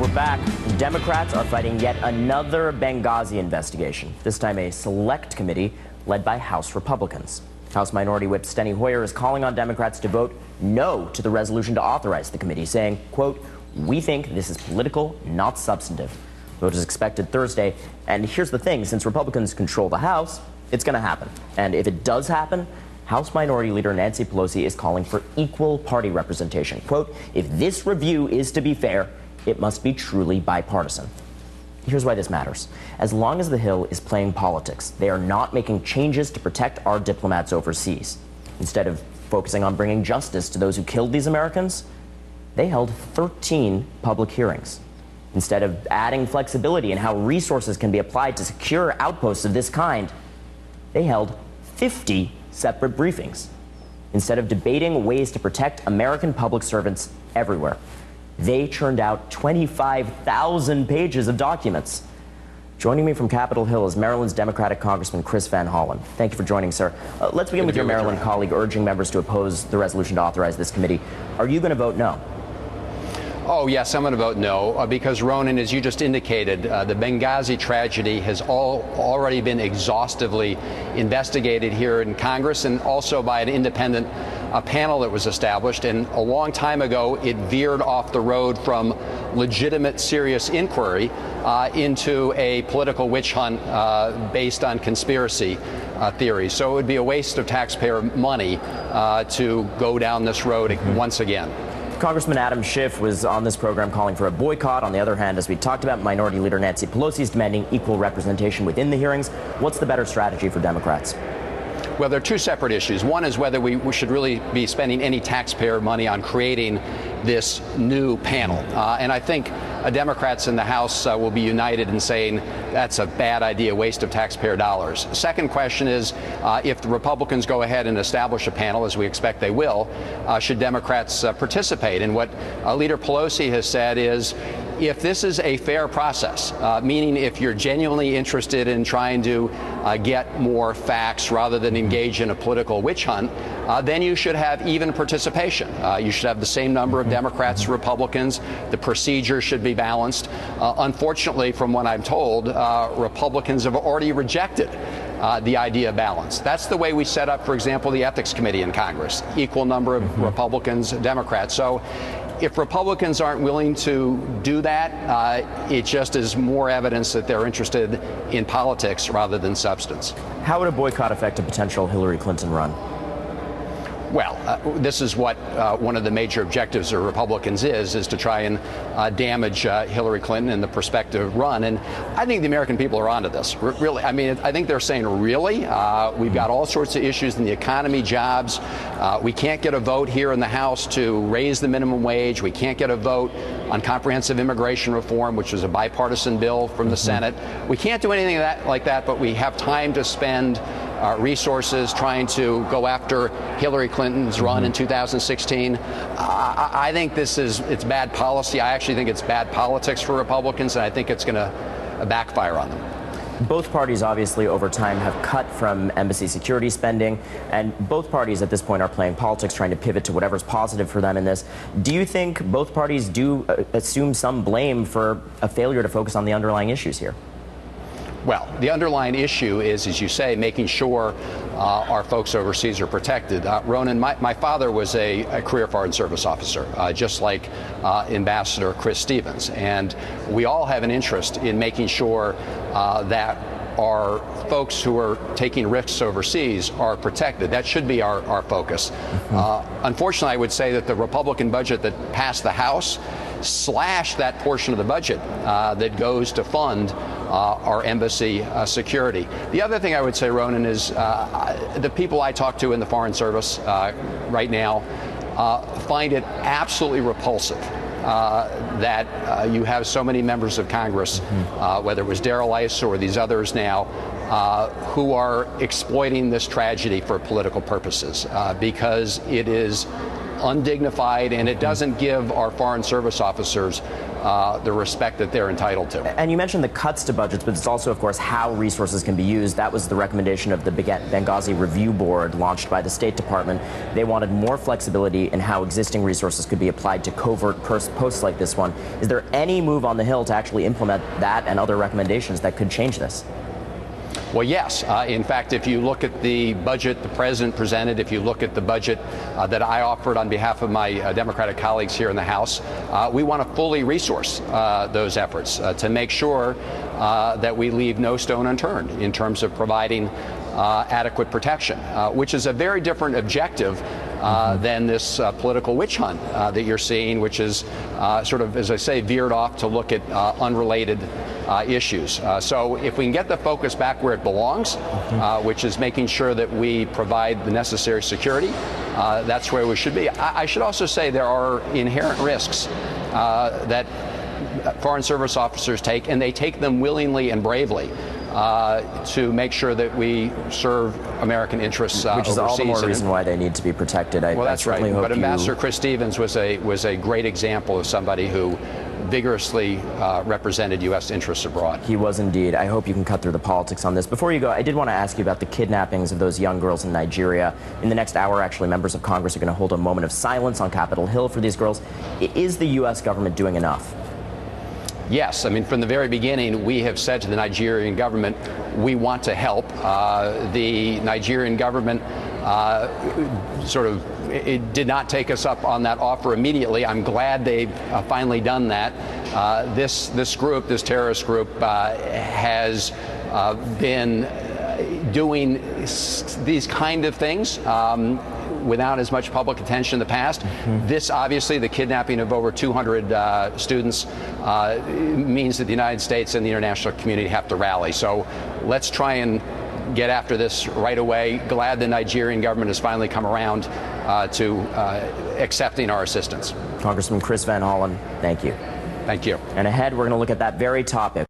We're back. Democrats are fighting yet another Benghazi investigation, this time a select committee led by House Republicans. House Minority Whip Steny Hoyer is calling on Democrats to vote no to the resolution to authorize the committee, saying, quote, "We think this is political, not substantive." Vote is expected Thursday. And here's the thing, since Republicans control the House, it's going to happen. And if it does happen, House Minority Leader Nancy Pelosi is calling for equal party representation. Quote, "If this review is to be fair, it must be truly bipartisan." Here's why this matters. As long as the Hill is playing politics, they are not making changes to protect our diplomats overseas. Instead of focusing on bringing justice to those who killed these Americans, they held 13 public hearings. Instead of adding flexibility in how resources can be applied to secure outposts of this kind, they held 50 separate briefings. Instead of debating ways to protect American public servants everywhere, they churned out 25,000 pages of documents. Joining me from Capitol Hill is Maryland's Democratic Congressman Chris Van Hollen. Thank you for joining, sir. Let's begin with your Maryland colleague urging members to oppose the resolution to authorize this committee. Are you going to vote no? Oh, yes, I'm going to vote no, because, Ronan, as you just indicated, the Benghazi tragedy has already been exhaustively investigated here in Congress and also by an independent panel that was established. And a long time ago, it veered off the road from legitimate, serious inquiry into a political witch hunt based on conspiracy theories. So it would be a waste of taxpayer money to go down this road once again. Congressman Adam Schiff was on this program calling for a boycott. On the other hand, as we talked about, Minority Leader Nancy Pelosi is demanding equal representation within the hearings. What's the better strategy for Democrats? Well, there are two separate issues. One is whether we should really be spending any taxpayer money on creating this new panel. And I think Democrats in the House will be united in saying that's a bad idea, waste of taxpayer dollars. Second question is, if the Republicans go ahead and establish a panel, as we expect they will, should Democrats participate? And what Leader Pelosi has said is, if this is a fair process, meaning if you're genuinely interested in trying to get more facts rather than engage in a political witch hunt, then you should have even participation. You should have the same number of Democrats, Republicans. The procedure should be balanced. Unfortunately, from what I'm told, Republicans have already rejected the idea of balance. That's the way we set up, for example, the Ethics Committee in Congress, equal number of Republicans, Democrats. So if Republicans aren't willing to do that, it just is more evidence that they're interested in politics rather than substance. How would a boycott affect a potential Hillary Clinton run? Well, this is what one of the major objectives of Republicans is to try and damage Hillary Clinton in the prospective run. And I think the American people are onto this. Really, I mean, I think they're saying, really? We've got all sorts of issues in the economy, jobs. We can't get a vote here in the House to raise the minimum wage. We can't get a vote on comprehensive immigration reform, which is a bipartisan bill from the Senate. We can't do anything like that, but we have time to spend resources trying to go after Hillary Clinton's run in 2016. I think it's bad policy. I actually think it's bad politics for Republicans, and I think it's going to backfire on them. Both parties, obviously, over time have cut from embassy security spending, and both parties at this point are playing politics, trying to pivot to whatever's positive for them in this. Do you think both parties do assume some blame for a failure to focus on the underlying issues here? Well, the underlying issue is, as you say, making sure our folks overseas are protected. Ronan, my father was a career Foreign Service officer, just like Ambassador Chris Stevens. And we all have an interest in making sure that our folks who are taking risks overseas are protected. That should be our focus. Unfortunately, I would say that the Republican budget that passed the House slashed that portion of the budget that goes to fund our embassy security. The other thing I would say, Ronan, is the people I talk to in the Foreign Service right now find it absolutely repulsive that you have so many members of Congress, whether it was Darrell Issa or these others now, who are exploiting this tragedy for political purposes, because it is undignified, and it doesn't give our Foreign Service officers the respect that they're entitled to. And you mentioned the cuts to budgets, but it's also, of course, how resources can be used. That was the recommendation of the Benghazi Review Board launched by the State Department. They wanted more flexibility in how existing resources could be applied to covert posts like this one. Is there any move on the Hill to actually implement that and other recommendations that could change this? Well, yes. In fact, if you look at the budget the president presented, if you look at the budget that I offered on behalf of my Democratic colleagues here in the House, we want to fully resource those efforts to make sure that we leave no stone unturned in terms of providing adequate protection, which is a very different objective than this political witch hunt that you're seeing, which is sort of, as I say, veered off to look at unrelated issues. So if we can get the focus back where it belongs, which is making sure that we provide the necessary security, that's where we should be. I should also say there are inherent risks that Foreign Service officers take, and they take them willingly and bravely to make sure that we serve American interests which is overseas. All the more reason why they need to be protected. Well, that's right. But Ambassador Chris Stevens was a great example of somebody who vigorously represented U.S. interests abroad. He was indeed. I hope you can cut through the politics on this. Before you go, I did want to ask you about the kidnappings of those young girls in Nigeria. In the next hour, actually, members of Congress are going to hold a moment of silence on Capitol Hill for these girls. Is the U.S. government doing enough? Yes. I mean, from the very beginning, we have said to the Nigerian government, we want to help. The Nigerian government it did not take us up on that offer immediately. I'm glad they've finally done that. This terrorist group, has been doing these kind of things without as much public attention in the past. This, obviously, the kidnapping of over 200 students means that the United States and the international community have to rally. So let's try and get after this right away. Glad the Nigerian government has finally come around to accepting our assistance. Congressman Chris Van Hollen, thank you. Thank you. And ahead, we're going to look at that very topic.